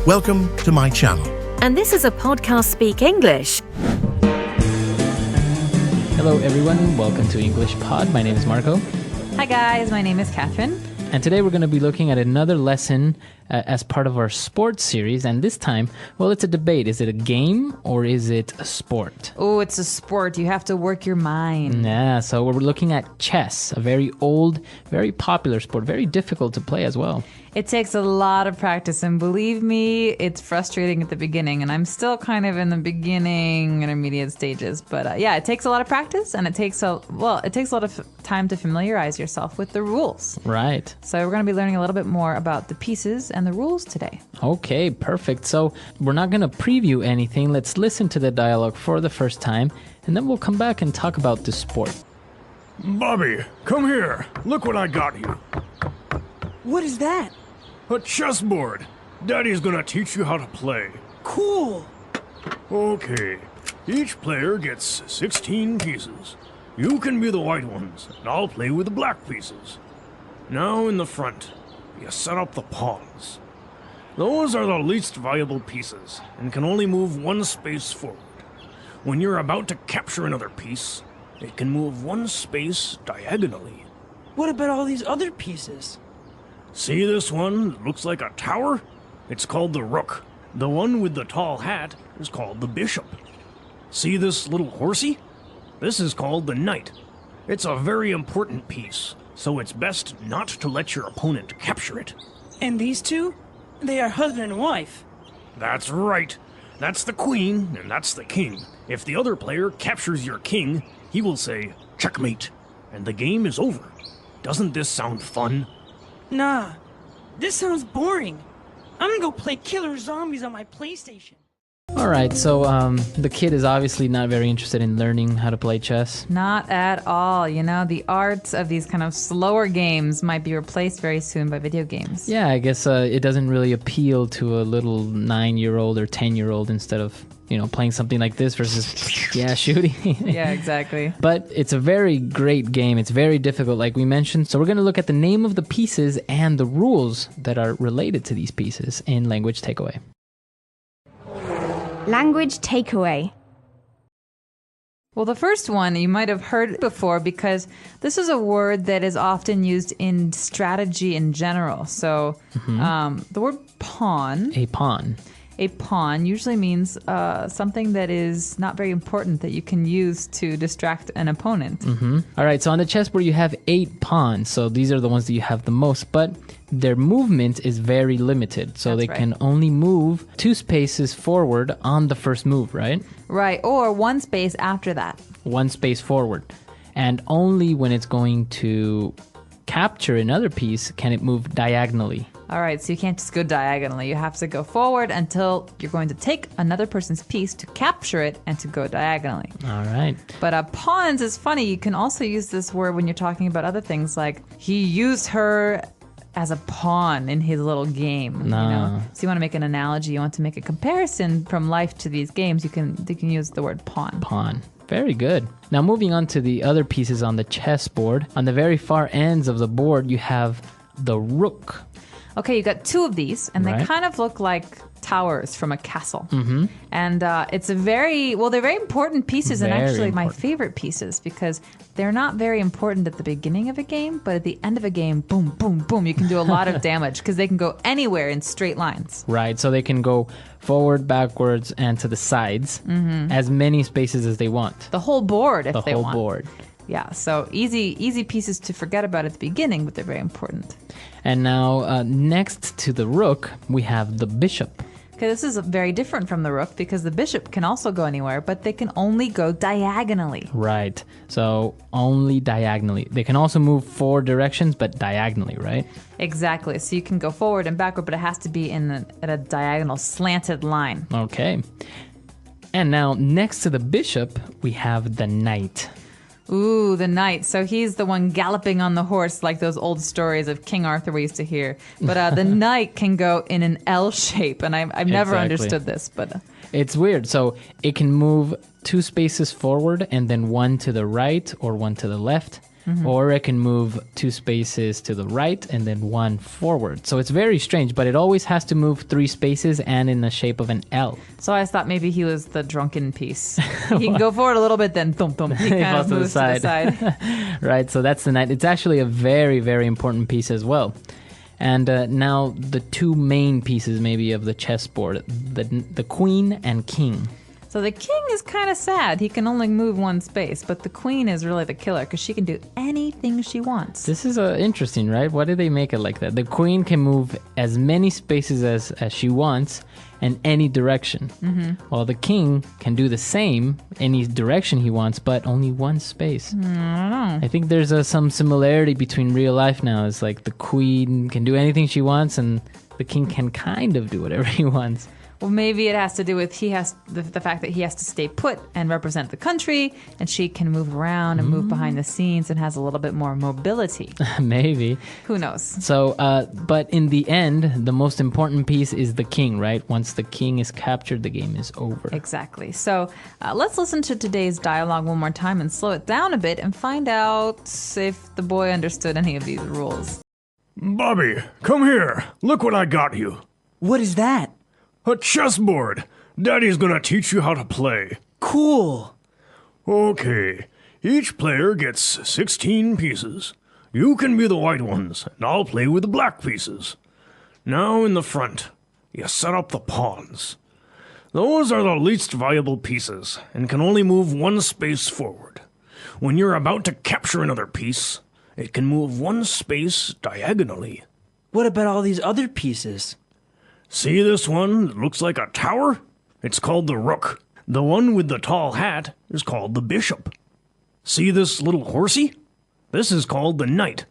Welcome to my channel. And this is a podcast Speak English. Hello everyone, welcome to English Pod. My name is Marco. Hi guys, my name is Catherine. And today we're going to be looking at another lesson as part of our sports series. And this time, well, it's a debate. Is it a game or is it a sport? Oh, it's a sport. You have to work your mind. Yeah, so we're looking at chess, a very old, very popular sport, very difficult to play as well. It takes a lot of practice, and believe me, it's frustrating at the beginning, and I'm still kind of in the beginning, intermediate stages. But yeah, it takes a lot of practice, and it takes a lot of time to familiarize yourself with the rules. Right. So we're going to be learning a little bit more about the pieces and the rules today. Okay, perfect. So we're not going to preview anything. Let's listen to the dialogue for the first time, and then we'll come back and talk about the sport. Bobby, come here. Look what I got you. What is that? A chessboard. Daddy's gonna teach you how to play. Cool. Okay. Each player gets 16 pieces. You can be the white ones, and I'll play with the black pieces. Now in the front, you set up the pawns. Those are the least valuable pieces, and can only move one space forward. When you're about to capture another piece, it can move one space diagonally. What about all these other pieces? See this one that looks like a tower? It's called the rook. The one with the tall hat is called the bishop. See this little horsey? This is called the knight. It's a very important piece, so it's best not to let your opponent capture it. And these two? They are husband and wife. That's right. That's the queen, and that's the king. If the other player captures your king, he will say, checkmate, and the game is over. Doesn't this sound fun? Nah, this sounds boring. I'm gonna go play Killer Zombies on my PlayStation. All right, so the kid is obviously not very interested in learning how to play chess. Not at all. You know, the art of these kind of slower games might be replaced very soon by video games. Yeah, I guess it doesn't really appeal to a little 9-year-old or 10-year-old instead of, playing something like this versus, shooting. Yeah, exactly. But it's a very great game. It's very difficult, like we mentioned. So we're going to look at the name of the pieces and the rules that are related to these pieces in Language Takeaway. Language takeaway. Well, the first one you might have heard before because this is a word that is often used in strategy in general. So the word pawn. A pawn. A pawn usually means something that is not very important that you can use to distract an opponent. Mm-hmm. All right, so on the chessboard you have 8 pawns. So these are the ones that you have the most, but their movement is very limited. So they can only move 2 spaces forward on the first move, right? Right, or 1 space after that. 1 space forward. And only when it's going to capture another piece can it move diagonally. All right, so you can't just go diagonally. You have to go forward until you're going to take another person's piece to capture it and to go diagonally. All right. But pawns is funny. You can also use this word when you're talking about other things, like he used her as a pawn in his little game. No. So you want to make an analogy, you want to make a comparison from life to these games, you can use the word pawn. Pawn. Very good. Now moving on to the other pieces on the chessboard. On the very far ends of the board, you have the rook. Okay, you got 2 of these, and they kind of look like towers from a castle. Mm-hmm. And it's they're very important pieces, and actually my favorite pieces, because they're not very important at the beginning of a game, but at the end of a game, boom, boom, boom, you can do a lot of damage, because they can go anywhere in straight lines. Right, so they can go forward, backwards, and to the sides, as many spaces as they want. The whole board, if they want. The whole board. Yeah, so easy pieces to forget about at the beginning, but they're very important. And now, next to the rook, we have the bishop. Okay, this is very different from the rook because the bishop can also go anywhere, but they can only go diagonally. Right, so only diagonally. They can also move 4 directions, but diagonally, right? Exactly, so you can go forward and backward, but it has to be at a diagonal, slanted line. Okay. And now, next to the bishop, we have the knight. Ooh, the knight. So he's the one galloping on the horse like those old stories of King Arthur we used to hear. But the knight can go in an L shape, and I've never understood this. But it's weird. So it can move 2 spaces forward and then 1 to the right or 1 to the left. or it can move 2 spaces to the right and then 1 forward. So it's very strange, but it always has to move 3 spaces and in the shape of an L. So I thought maybe he was the drunken piece. He can go forward a little bit, then thump thump. He kind of moves to the side. Right, so that's the knight. It's actually a very, very important piece as well. And now the 2 main pieces maybe of the chessboard, the queen and king. So the king is kind of sad. He can only move 1 space, but the queen is really the killer because she can do anything she wants. This is interesting, right? Why did they make it like that? The queen can move as many spaces as she wants in any direction. While the king can do the same, any direction he wants, but only 1 space. I don't know. I think there's some similarity between real life now. It's like the queen can do anything she wants and the king can kind of do whatever he wants. Well, maybe it has to do with the fact that he has to stay put and represent the country, and she can move around and move behind the scenes and has a little bit more mobility. Maybe. Who knows? So, but in the end, the most important piece is the king, right? Once the king is captured, the game is over. Exactly. So let's listen to today's dialogue one more time and slow it down a bit and find out if the boy understood any of these rules. Bobby, come here. Look what I got you. What is that? A chessboard. Daddy's gonna teach you how to play. Cool. Okay. Each player gets 16 pieces. You can be the white ones, and I'll play with the black pieces. Now in the front, you set up the pawns. Those are the least valuable pieces, and can only move 1 space forward. When you're about to capture another piece, it can move 1 space diagonally. What about all these other pieces? See this one that looks like a tower? It's called the rook. The one with the tall hat is called the bishop. See this little horsey? This is called the knight.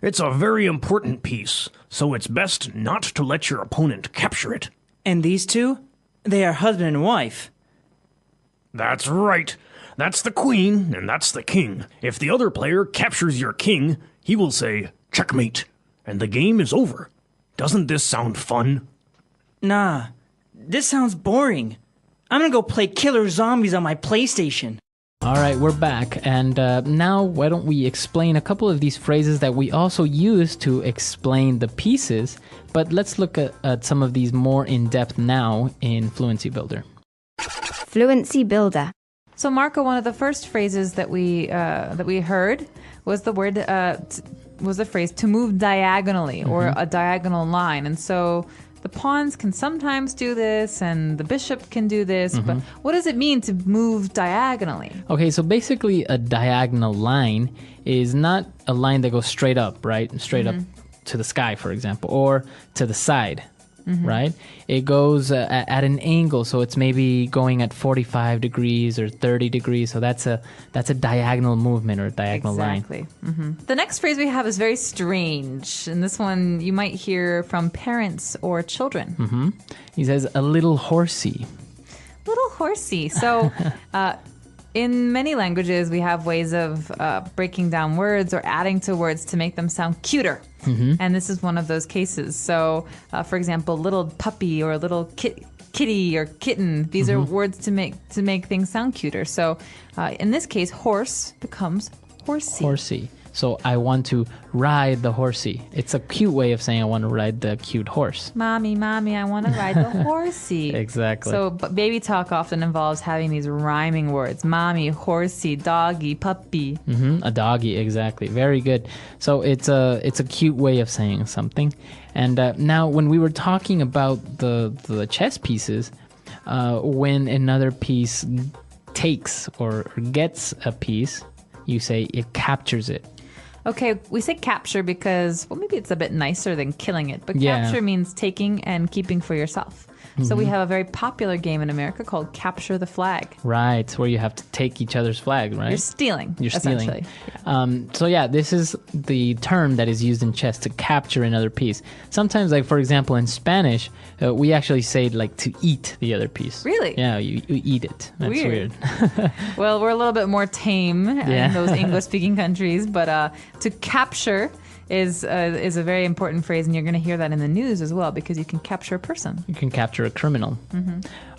It's a very important piece, so it's best not to let your opponent capture it. And these 2? They are husband and wife. That's right. That's the queen, and that's the king. If the other player captures your king, he will say, checkmate, and the game is over. Doesn't this sound fun? Nah, this sounds boring. I'm gonna go play killer zombies on my PlayStation. All right, we're back. And now why don't we explain a couple of these phrases that we also use to explain the pieces. But let's look at some of these more in depth now in Fluency Builder. Fluency Builder. So Marco, one of the first phrases that we heard was the phrase to move diagonally or a diagonal line. And so the pawns can sometimes do this and the bishop can do this, but what does it mean to move diagonally? Okay, so basically a diagonal line is not a line that goes straight up, right? Straight up to the sky, for example, or to the side, right? It goes at an angle, so it's maybe going at 45 degrees or 30 degrees, so that's a diagonal movement or a diagonal line. Exactly. The next phrase we have is very strange, and this one you might hear from parents or children. He says, a little horsey. Little horsey. So in many languages, we have ways of breaking down words or adding to words to make them sound cuter. And this is one of those cases. So, for example, little puppy or little kitty or kitten. These are words to make things sound cuter. So, in this case, horse becomes horsey. Horsey. So I want to ride the horsey. It's a cute way of saying I want to ride the cute horse. Mommy, I want to ride the horsey. Exactly. So baby talk often involves having these rhyming words. Mommy, horsey, doggy, puppy. A doggy, exactly. Very good. So it's a cute way of saying something. And now when we were talking about the chess pieces, when another piece takes or gets a piece, you say it captures it. Okay, we say capture because, well, maybe it's a bit nicer than killing it, but capture means taking and keeping for yourself. So we have a very popular game in America called Capture the Flag. Right, where you have to take each other's flag, right? You're stealing. Essentially. Yeah. So yeah, this is the term that is used in chess, to capture another piece. Sometimes, like for example, in Spanish, we actually say like to eat the other piece. Really? Yeah, you eat it. That's weird. Well, we're a little bit more tame in those English-speaking countries, but to capture is a very important phrase, and you're going to hear that in the news as well, because you can capture a person. You can capture a criminal.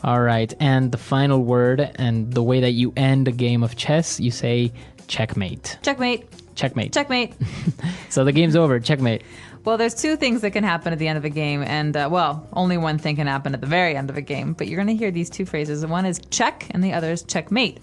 All right, and the final word, and the way that you end a game of chess, you say checkmate. Checkmate. Checkmate. Checkmate. So the game's over. Checkmate. Well, there's two things that can happen at the end of a game, and only one thing can happen at the very end of a game. But you're going to hear these two phrases. One is check, and the other is checkmate.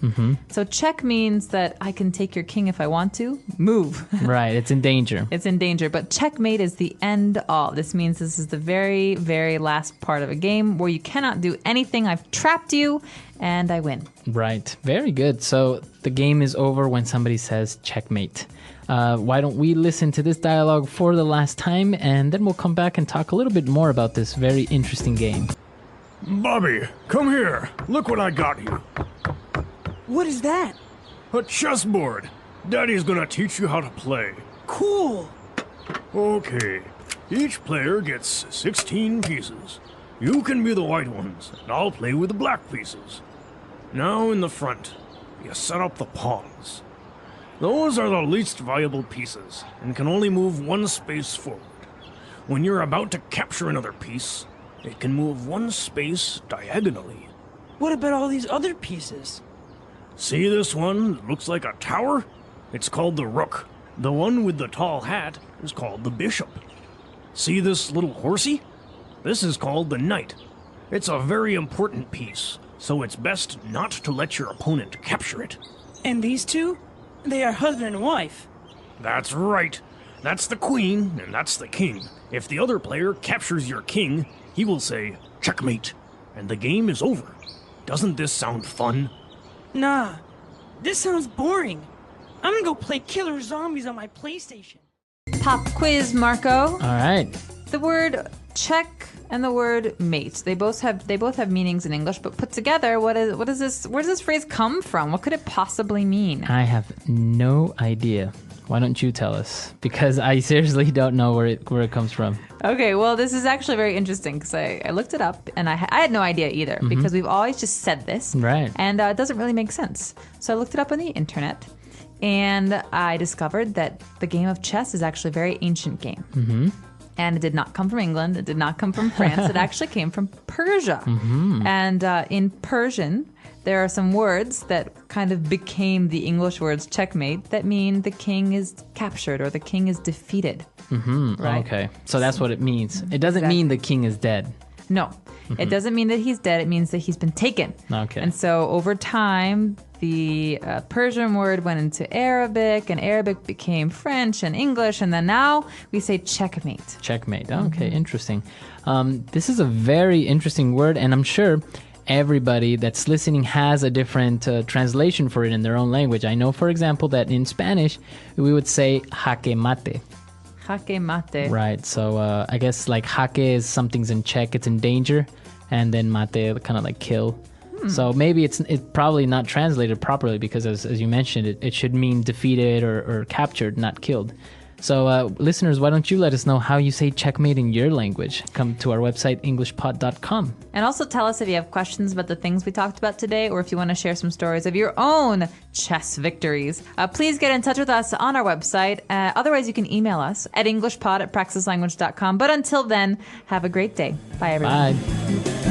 So check means that I can take your king if I want to. Move. Right. It's in danger. It's in danger. But checkmate is the end all. This means this is the very, very last part of a game where you cannot do anything. I've trapped you, and I win. Right. Very good. So the game is over when somebody says checkmate. Why don't we listen to this dialogue for the last time, and then we'll come back and talk a little bit more about this very interesting game. Bobby, come here. Look what I got you. What is that? A chessboard. Daddy's gonna teach you how to play. Cool. Okay. Each player gets 16 pieces. You can be the white ones, and I'll play with the black pieces. Now in the front, you set up the pawns. Those are the least valuable pieces, and can only move one space forward. When you're about to capture another piece, it can move one space diagonally. What about all these other pieces? See this one that looks like a tower? It's called the rook. The one with the tall hat is called the bishop. See this little horsey? This is called the knight. It's a very important piece, so it's best not to let your opponent capture it. And these two? They are husband and wife. That's right. That's the queen, and that's the king. If the other player captures your king, he will say, checkmate, and the game is over. Doesn't this sound fun? Nah, this sounds boring. I'm gonna go play killer zombies on my PlayStation. Pop quiz, Marco. All right. The word check and the word mate. They both have meanings in English, but put together, what is this? Where does this phrase come from? What could it possibly mean? I have no idea. Why don't you tell us? Because I seriously don't know where it comes from. Okay, well, this is actually very interesting because I looked it up and I had no idea either because we've always just said this. Right. And it doesn't really make sense. So I looked it up on the internet and I discovered that the game of chess is actually a very ancient game. Mm-hmm. And it did not come from England. It did not come from France. It actually came from Persia. Mm-hmm. And in Persian, there are some words that kind of became the English words checkmate that mean the king is captured or the king is defeated. Mm-hmm. Right? Okay. So that's what it means. It doesn't mean the king is dead. No. It doesn't mean that he's dead. It means that he's been taken. Okay. And so over time, the Persian word went into Arabic, and Arabic became French and English, and then now we say checkmate. Checkmate. Okay, interesting. This is a very interesting word, and I'm sure everybody that's listening has a different translation for it in their own language. I know, for example, that in Spanish, we would say jaque mate. Jaque mate. Right. So I guess like jaque is something's in check, it's in danger, and then mate kind of like kill. So maybe it's probably not translated properly because as you mentioned, it should mean defeated or captured, not killed. So listeners, why don't you let us know how you say checkmate in your language? Come to our website, englishpod.com. And also tell us if you have questions about the things we talked about today, or if you want to share some stories of your own chess victories. Please get in touch with us on our website. Otherwise, you can email us at englishpod@praxislanguage.com. But until then, have a great day. Bye, everyone. Bye.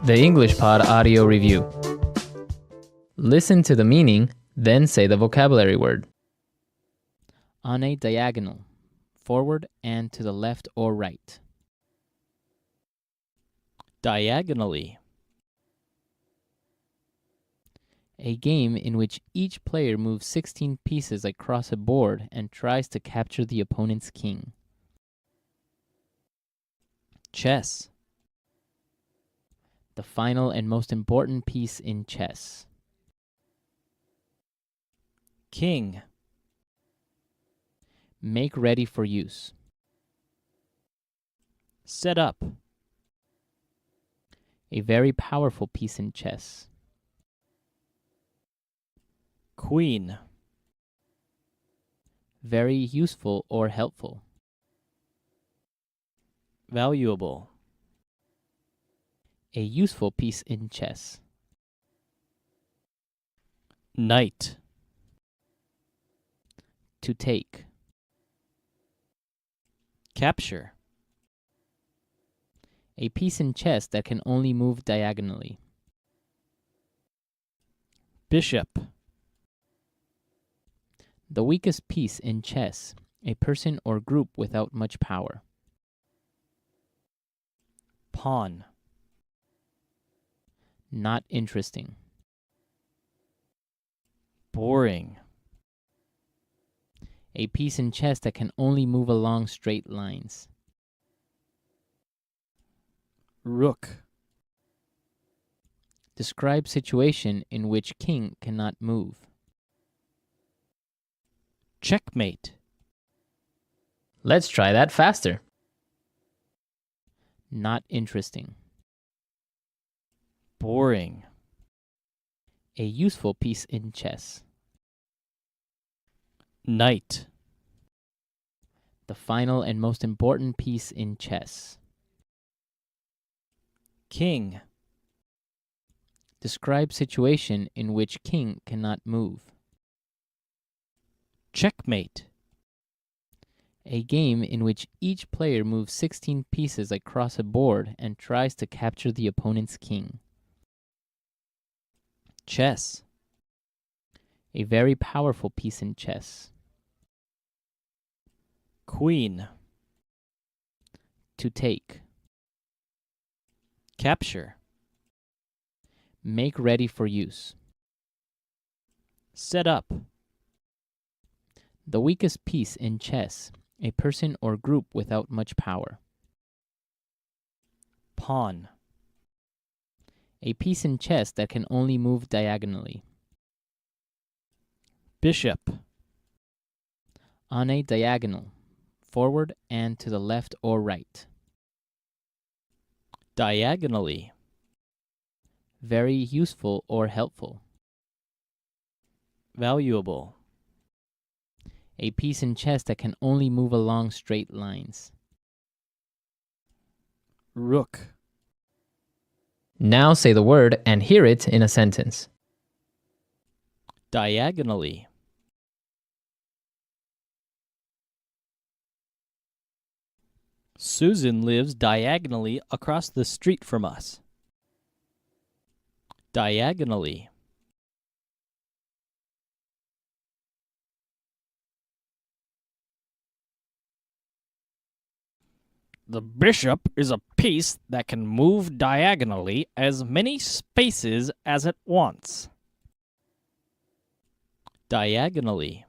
The English Pod Audio Review. Listen to the meaning, then say the vocabulary word. On a diagonal, forward and to the left or right. Diagonally. A game in which each player moves 16 pieces across a board and tries to capture the opponent's king. Chess. The final and most important piece in chess. King. Make ready for use. Set up. A very powerful piece in chess. Queen. Very useful or helpful. Valuable. A useful piece in chess. Knight. To take. Capture. A piece in chess that can only move diagonally. Bishop. The weakest piece in chess. A person or group without much power. Pawn. Not interesting. Boring. A piece in chess that can only move along straight lines. Rook. Describe situation in which king cannot move. Checkmate. Let's try that faster. Not interesting. Boring. A useful piece in chess. Knight. The final and most important piece in chess. King. Describe situation in which king cannot move. Checkmate. A game in which each player moves 16 pieces across a board and tries to capture the opponent's king. Chess. A very powerful piece in chess. Queen. To take. Capture. Make ready for use. Set up. The weakest piece in chess. A person or group without much power. Pawn. A piece in chess that can only move diagonally. Bishop. On a diagonal, forward and to the left or right. Diagonally. Very useful or helpful. Valuable. A piece in chess that can only move along straight lines. Rook. Now say the word and hear it in a sentence. Diagonally. Susan lives diagonally across the street from us. Diagonally. The bishop is a piece that can move diagonally as many spaces as it wants. Diagonally.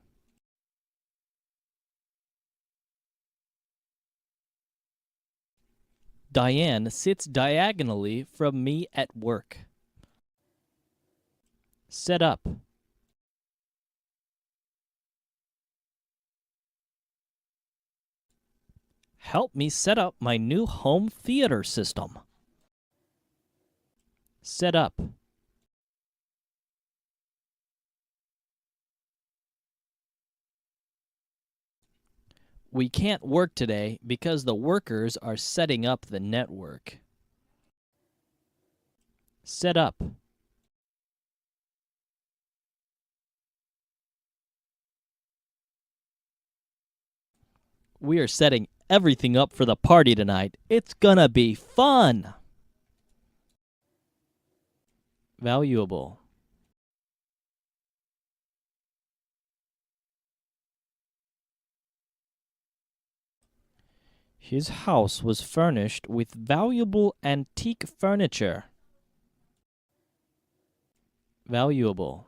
Diane sits diagonally from me at work. Set up. Help me set up my new home theater system. Set up. We can't work today because the workers are setting up the network. Set up. We are setting everything up for the party tonight. It's gonna be fun. Valuable. His house was furnished with valuable antique furniture. Valuable.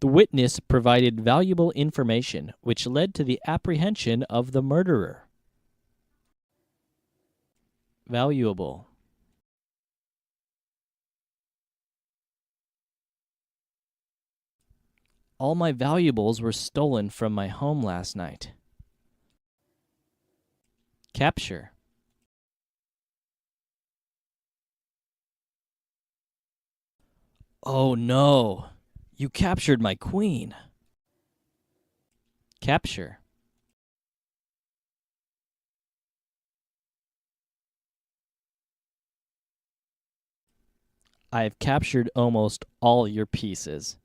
The witness provided valuable information, which led to the apprehension of the murderer. Valuable. All my valuables were stolen from my home last night. Capture. Oh no! You captured my queen. Capture. I have captured almost all your pieces.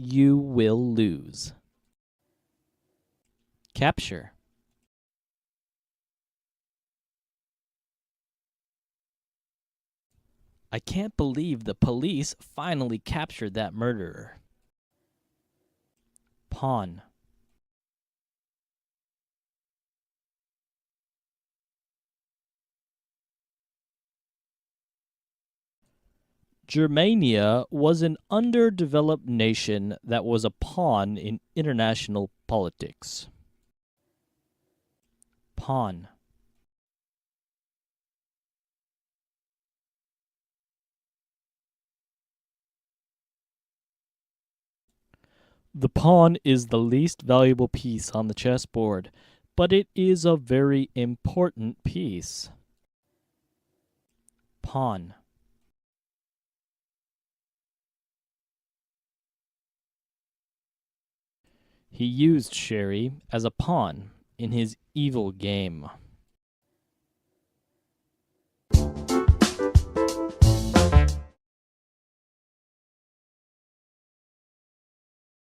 you will lose. Capture. I can't believe the police finally captured that murderer. Pawn. Germania was an underdeveloped nation that was a pawn in international politics. Pawn. The pawn is the least valuable piece on the chessboard, but it is a very important piece. Pawn. He used Sherry as a pawn in his evil game.